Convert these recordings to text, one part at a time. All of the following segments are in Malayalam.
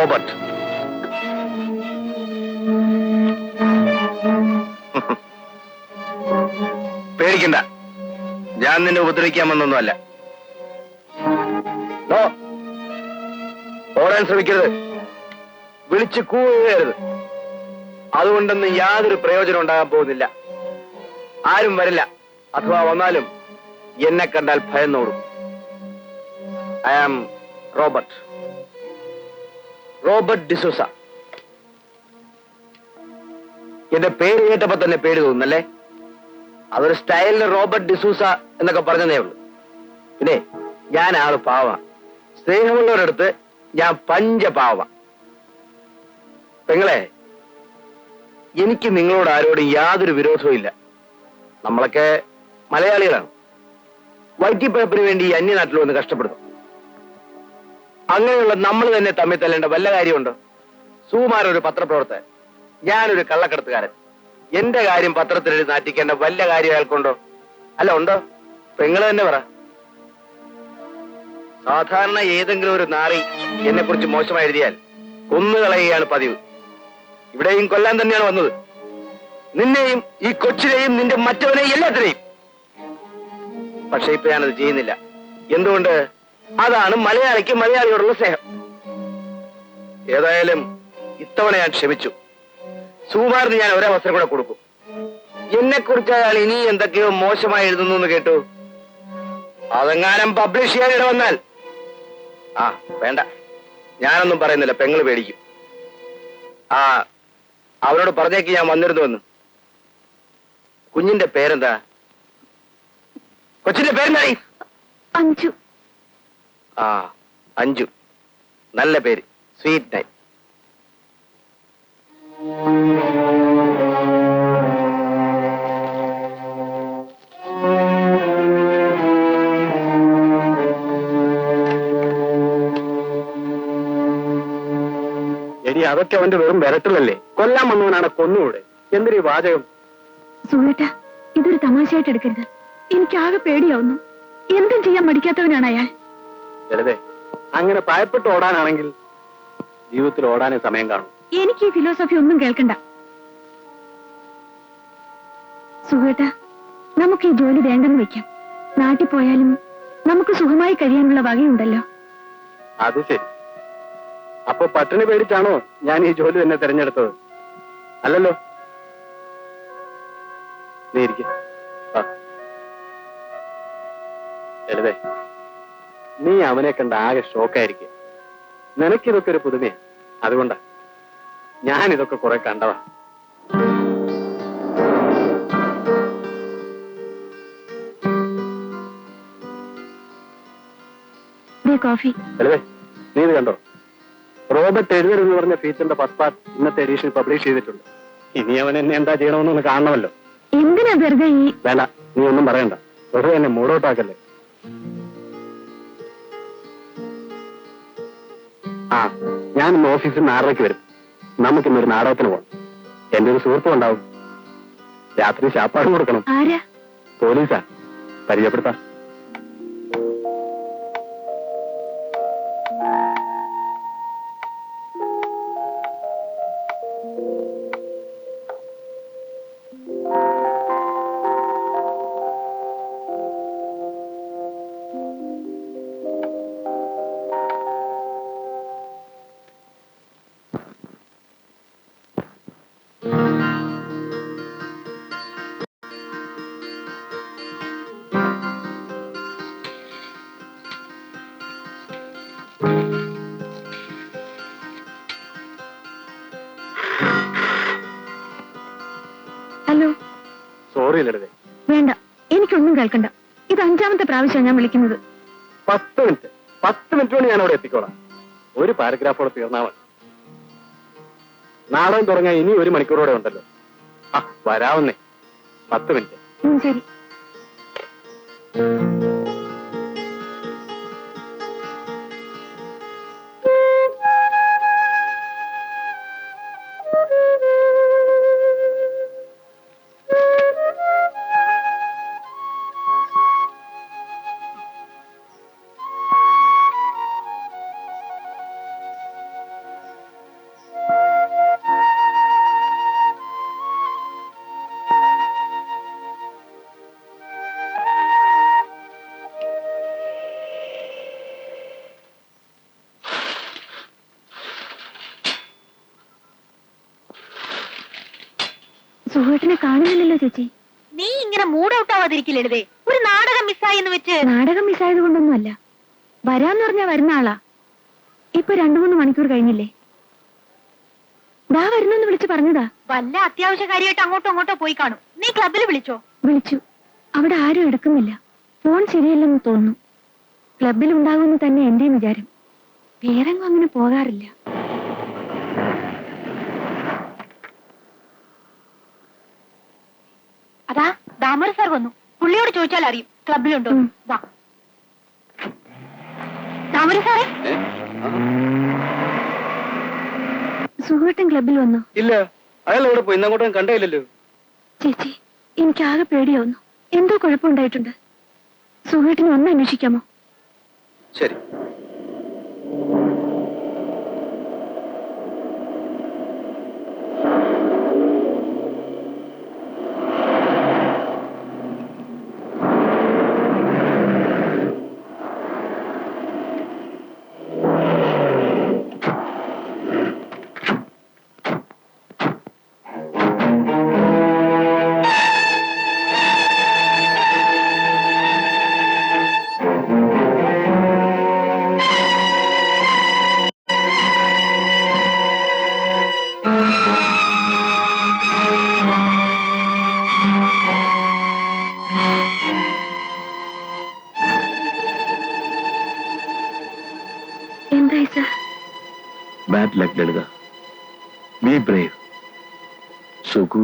റോബർട്ട്. പേടിക്കണ്ട, ഞാൻ നിന്നെ ഉപദ്രവിക്കാമെന്നൊന്നുമല്ല. ഓടാൻ ശ്രമിക്കരുത്, വിളിച്ച് കൂവരുത്. അതുകൊണ്ടൊന്നും യാതൊരു പ്രയോജനം ഉണ്ടാകാൻ പോകുന്നില്ല. ആരും വരില്ല, അഥവാ വന്നാലും എന്നെ കണ്ടാൽ ഭയന്നോടും. I am Robert, Robert D'Souza. എന്റെ പേര് കേട്ടപ്പോ തന്നെ പേര് തോന്നുന്നല്ലേ? അതൊരു സ്റ്റൈലിന് റോബർട്ട് ഡിസൂസ എന്നൊക്കെ പറഞ്ഞതേ ഉള്ളൂ. പിന്നെ ഞാൻ ആള് പാവ, സ്നേഹമുള്ളവരടുത്ത് ഞാൻ പഞ്ചപാവ. പെങ്ങളെ, എനിക്ക് നിങ്ങളോട് ആരോടും യാതൊരു വിരോധവും ഇല്ല. നമ്മളൊക്കെ മലയാളികളാണ്. വൈറ്റിപ്പഴപ്പിന് വേണ്ടി അന്യനാട്ടിൽ വന്ന് കഷ്ടപ്പെടുന്നു. അങ്ങനെയുള്ള നമ്മൾ തന്നെ തമ്മിൽ തല്ലേണ്ട വല്ല കാര്യമുണ്ടോ? സുകുമാരൊരു പത്രപ്രവർത്തകൻ, ഞാനൊരു കള്ളക്കടത്തുകാരൻ. എന്റെ കാര്യം പത്രത്തിൽ നാറ്റിക്കേണ്ട വല്ല കാര്യം അയാൾക്കുണ്ടോ? അല്ല, ഉണ്ടോ? പെങ്ങള് തന്നെ പറ. സാധാരണ ഏതെങ്കിലും ഒരു നാറി എന്നെ കുറിച്ച് മോശമായി എഴുതിയാൽ കൊന്നുകളയുകയാണ് പതിവ്. ഇവിടെയും കൊല്ലാൻ തന്നെയാണ് വന്നത്. നിന്നെയും ഈ കൊച്ചിനെയും നിന്റെ മറ്റവനെയും എല്ലാത്തിനെയും. പക്ഷെ ഇപ്പൊ ഞാനത് ചെയ്യുന്നില്ല. എന്തുകൊണ്ട്? അതാണ് മലയാളിക്ക് മലയാളിയോടുള്ള സ്നേഹം. ഏതായാലും ഇത്തവണ ഞാൻ ക്ഷമിച്ചു. സുകുമാരന് ഞാൻ ഒരവസരം കൂടെ കൊടുക്കും. എന്നെ കുറിച്ച് അയാൾ ഇനി എന്തൊക്കെയോ മോശമായി എഴുതുന്നു എന്ന് കേട്ടു. അതെങ്ങാനും പബ്ലിഷ് ചെയ്യാൻ ഇട വന്നാൽ വേണ്ട, ഞാനൊന്നും പറയുന്നില്ല, പെങ്ങള് പേടിക്കും. അവരോട് പറഞ്ഞേക്ക് ഞാൻ വന്നിരുന്നുവെന്ന്. കുഞ്ഞിന്റെ പേരെന്താ? കൊച്ചിന്റെ പേരെന്താ? അഞ്ജു. അഞ്ജു, നല്ല പേര്, സ്വീറ്റ് നൈം. എടി, അതൊക്കെ അവന്റെ വെറും വിരട്ടലല്ലേ? കൊല്ലാൻ വന്നവനാണ്, കൊന്നുകൂടെ? എന്തൊരു വാചകം. സുഹൃത്ത, ഇതൊരു തമാശയായിട്ട് എടുക്കരുത്. എനിക്കാകെ പേടിയാവുന്നു. എന്തും ചെയ്യാൻ മടിക്കാത്തവനാണ് അയാൾ. ലളിതേ, അങ്ങനെ ഭയപ്പെട്ട് ഓടാനാണെങ്കിൽ ജീവിതത്തിൽ ഓടാനേ സമയം കാണും. എനിക്ക് ഈ ഫിലോസഫി ഒന്നും കേൾക്കണ്ട. സുഹൃത്ത, നമുക്ക് ഈ ജോലി വേണ്ടെന്ന് വെക്കാം. നാട്ടിൽ പോയാലും നമുക്ക് സുഖമായി കഴിയാനുള്ള വകയുണ്ടല്ലോ. അത് ശരി. അപ്പൊ പട്ടിണി പേടിച്ചാണോ ഞാൻ ഈ ജോലി തന്നെ തിരഞ്ഞെടുത്തത്? അല്ലല്ലോ. നീ ഇരിക്ക. ലളിതേ, നീ അവനെ കണ്ട ആകെ ഷോക്കായിരിക്കും. നിനക്കിതൊക്കെ ഒരു പുതുമയാ, അതുകൊണ്ടാ. ഞാനിതൊക്കെ കുറെ കണ്ടതാ. കോഫി. ലളിതേ, നീ ഇത് കണ്ടോ? റോബർട്ട് എഴുതരുതെന്ന് പറഞ്ഞ ഫീച്ചറിന്റെ ഫസ്റ്റ് പാർട്ട് ഇന്നത്തെ എഡീഷൻ പബ്ലിഷ് ചെയ്തിട്ടുണ്ട്. ഇനി അവൻ എന്നെ എന്താ ചെയ്യണമെന്നൊന്ന് കാണണമല്ലോ. എന്തിനാ വെറുതെ ഈ... വേണ്ട, നീ ഒന്നും പറയണ്ട. വെറുതെ എന്നെ മൂടോട്ടാക്കല്ലേ. ഞാൻ ഇന്ന് ഓഫീസിൽ നിന്ന് 6:30 വരും. നമുക്കിന്നൊരു നാടകത്തിന് പോകണം. എന്റെ ഒരു സുഹൃത്തും ഉണ്ടാവും. രാത്രി ശാപ്പാടും കൊടുക്കണം. പോലീസാ, പരിചയപ്പെടുത്താം. ഹലോ. സോറി ലളിതേ. വേണ്ട, എനിക്കൊന്നും കേൾക്കണ്ട. ഇത് 5ാമത്തെ പ്രാവശ്യം ഞാൻ വിളിക്കുന്നത്. 10 മിനിറ്റ് കൊണ്ട് ഞാൻ അവിടെ എത്തിക്കോളാം. ഒരു പാരഗ്രാഫോടെ തീർന്നാൽ മതി. നാടകം തുടങ്ങാൻ ഇനി 1 മണിക്കൂറോടെ ഉണ്ടല്ലോ. വരാവുന്നേ. 10 മിനിറ്റ്. ശരി. സുഹേട്ടനെ കാണുന്നില്ലല്ലോ ചേച്ചി. നീ ഇങ്ങനെ മൂഡ് ഔട്ട് ആവാതിരിക്കില്ലേ? ഒരു നാടകം മിസ്സായി എന്ന് വെച്ച്. നാടകം മിസ്സായത് കൊണ്ടൊന്നുമല്ല. വരാന്ന് പറഞ്ഞാ വരുന്ന ആളാ. ഇപ്പൊ 2-3 മണിക്കൂർ കഴിഞ്ഞില്ലേ? ദാ വരുന്നെന്ന് വിളിച്ചു പറഞ്ഞതാ. വല്ല അത്യാവശ്യ കാര്യമായിട്ട് അങ്ങോട്ടോ പോയി കാണും. നീ ക്ലബിൽ വിളിച്ചോ? വിളിച്ചു. അവിടെ ആരും എടുക്കുന്നില്ല. ഫോൺ ശരിയല്ലെന്ന് തോന്നുന്നു. ക്ലബിൽ ഉണ്ടാകുമെന്ന് തന്നെ എന്റെയും വിചാരം. വേറെങ്ങും അങ്ങനെ പോകാറില്ല. അതാ ദാമോദർ സാർ വന്നു. പുള്ളിയോട് ചോദിച്ചാൽ അറിയും ക്ലബിലുണ്ടോ. വാ ദാമോദർ സാറേ. സുഹൃത്തും ക്ലബിൽ വന്നു. ഇല്ല, അയാൾ അവിടെ പോയി. ഇന്നങ്ങോട്ടും കണ്ടേയില്ലല്ലോ. ചേച്ചി, എനിക്കാകെ പേടിയാവുന്നു. എന്തോ കുഴപ്പമുണ്ടായിട്ടുണ്ട്. സുഹൃത്തിനെ ഒന്ന് അന്വേഷിക്കാമോ? ശരി. എന്തായി sir? Bad luck Lalitha. Be brave. Sukhu.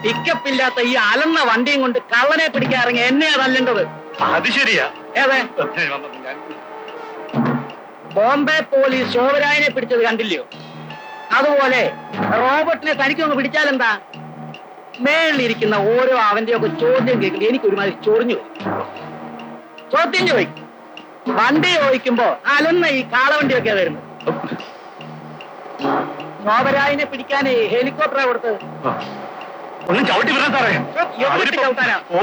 പിക്കപ്പില്ലാത്ത ഈ അലന്ന വണ്ടിയും കൊണ്ട് കള്ളനെ പിടിക്കാൻ ഇറങ്ങി എന്നെയാ തല്ലേണ്ടത്. അത് ശരിയാ. ഏതെ ബോംബെ പോലീസ് ശോഭരായനെ പിടിച്ചത് കണ്ടില്ലയോ? അതുപോലെ റോബർട്ടിനെ തനിക്കൊന്ന് പിടിച്ചാലെന്താ? മേളിലിരിക്കുന്ന ഓരോ അവന്റെയൊക്കെ ചോദ്യം കേൾക്കുമ്പോൾ എനിക്കൊരുമാതിരി ചൊറിഞ്ഞു വരും. ചോദ്യം ചോദിക്കും. വണ്ടി ചോദിക്കുമ്പോ അലന്ന ഈ കാളവണ്ടിയൊക്കെയാ വരുന്നത്. ശോഭരായനെ പിടിക്കാനേ ഹെലികോപ്റ്ററാ കൊടുത്തത്. ഒന്നും ചവിട്ടി വിടാൻ സാറേ. എവിടെ ചവിട്ടാനാ? ഓ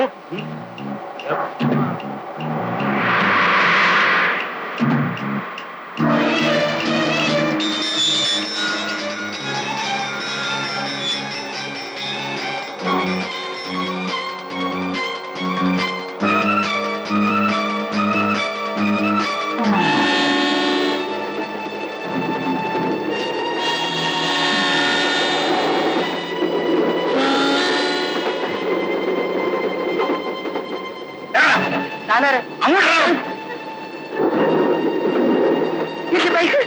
താനാരാ? അങ്ങോട്ട് ബൈക്ക്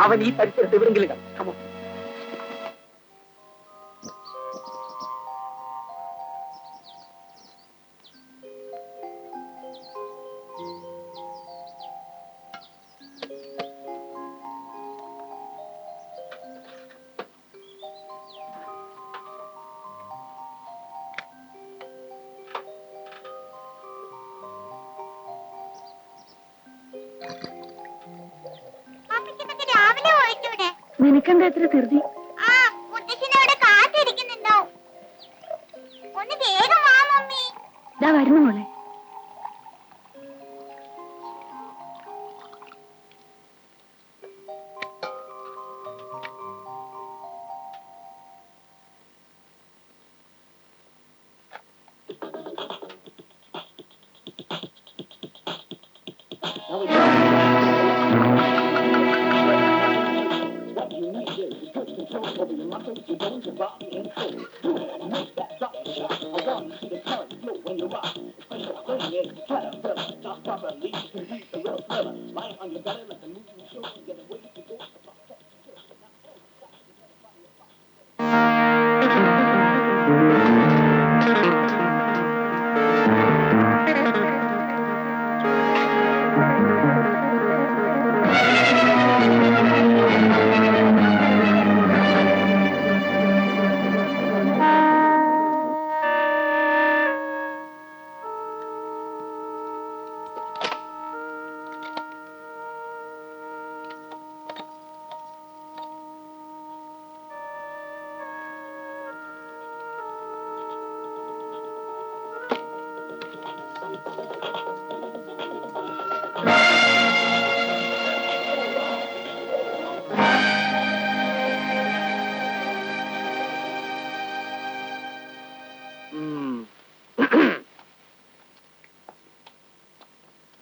അവൻ ഈ പരിസരത്ത് എവിടെങ്കിലും കാണും. Come on. നിനക്കെന്താ എത്ര ധൃതി? ദാ വരുന്നു മോളെ.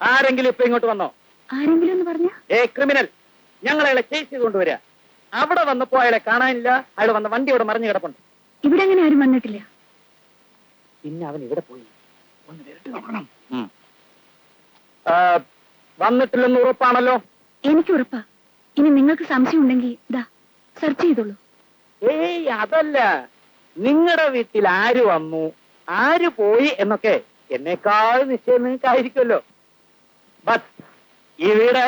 ആരെങ്കിലും ഇപ്പൊ ഇങ്ങോട്ട് വന്നോ? ആരെങ്കിലും എന്ന് പറഞ്ഞ? ക്രിമിനൽ ഞങ്ങൾ അയാളെ ചേസ് ചെയ്ത് കൊണ്ടുവരിക. അവിടെ വന്നപ്പോ അയാളെ കാണാനില്ല. അയാൾ വന്ന വണ്ടി ഇവിടെ മറിഞ്ഞു കിടപ്പുണ്ട്. ഇവിടെ അങ്ങനെ ആരും വന്നിട്ടില്ല. പിന്നെ അവൻ ഇവിടെ പോയി. ഒന്ന് നേരിട്ട് നോക്കണം. വന്നിട്ടില്ലെന്ന് ഉറപ്പാണല്ലോ? എനിക്ക് ഉറപ്പാ. ഇനി നിങ്ങൾക്ക് സംശയം ഉണ്ടെങ്കിൽ ഇതാ സെർച്ച് ചെയ്തോളൂ. ഏയ് അതല്ല, നിങ്ങളുടെ വീട്ടിൽ ആര് വന്നു ആര് പോയി എന്നൊക്കെ എന്നേക്കാൾ നിശ്ചയം നിങ്ങൾക്കായിരിക്കുമല്ലോ. ബട്ട് ഈ വീട്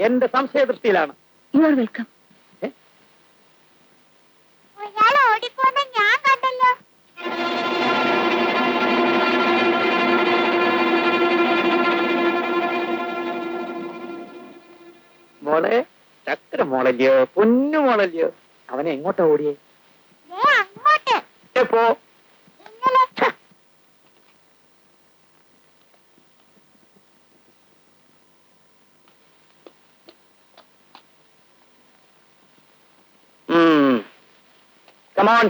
എന്റെ സംശയദൃഷ്ടിയിലാണ്. You are welcome. ഞാൻ കണ്ടല്ലോ. മോളെ, ചക്കര മോളല്ലയോ, പൊന്നു മോളല്ലയോ? അവനെ എങ്ങോട്ടാ ഓടിയേ? അങ്ങോട്ട് എപ്പോ? ഇന്നലെ കമോൺ.